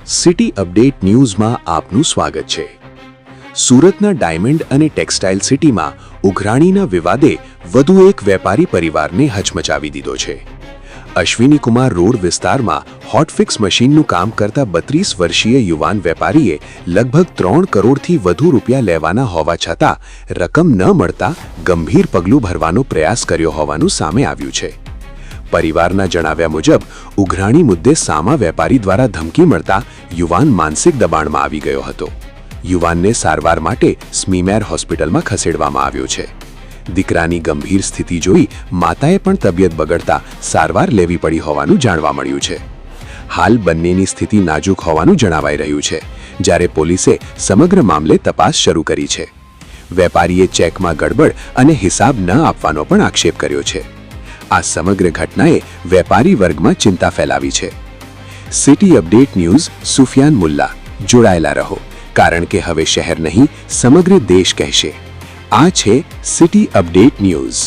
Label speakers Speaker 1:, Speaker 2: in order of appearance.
Speaker 1: City update ન્યૂઝમાં આપનું સ્વાગત છે। સુરતના ડાયમંડ અને ટેક્સટાઇલ સિટીમાં ઉઘરાણીના વિવાદે વધુ એક વેપારી પરિવારને હચમચાવી દીધો છે। અશ્વિની કુમાર રોડ વિસ્તારમાં હોટફિક્સ મશીનનું કામ કરતા 32 વર્ષીય યુવાન વેપારીએ લગભગ 3 કરોડથી વધુ રૂપિયા લેવાના હોવા છતાં રકમ ન મળતા ગંભીર પગલું ભરવાનો પ્રયાસ કર્યો હોવાનું સામે આવ્યું છે। પરિવારના જણાવ્યા મુજબ ઉઘરાણી મુદ્દે સામા વેપારી દ્વારા ધમકી મળતા યુવાન માનસિક દબાણમાં આવી ગયો હતો। યુવાનને સારવાર માટે સ્મીમેર હોસ્પિટલમાં ખસેડવામાં આવ્યો છે। દીકરાની ગંભીર સ્થિતિ જોઈ માતાએ પણ તબિયત બગડતા સારવાર લેવી પડી હોવાનું જાણવા મળ્યું છે। હાલ બંનેની સ્થિતિ નાજુક હોવાનું જણાવાઈ રહ્યું છે, જ્યારે પોલીસે સમગ્ર મામલે તપાસ શરૂ કરી છે। વેપારીએ ચેકમાં ગડબડ અને હિસાબ ન આપવાનો પણ આક્ષેપ કર્યો છે। આ સમગ્ર ઘટનાએ વેપારી વર્ગમાં ચિંતા ફેલાવી છે। City update news Sufiyan Mulla, જોડાયેલા રહો, કારણ કે હવે શહેર નહીં સમગ્ર દેશ કહેશે। આ છે સિટી અપડેટ ન્યૂઝ।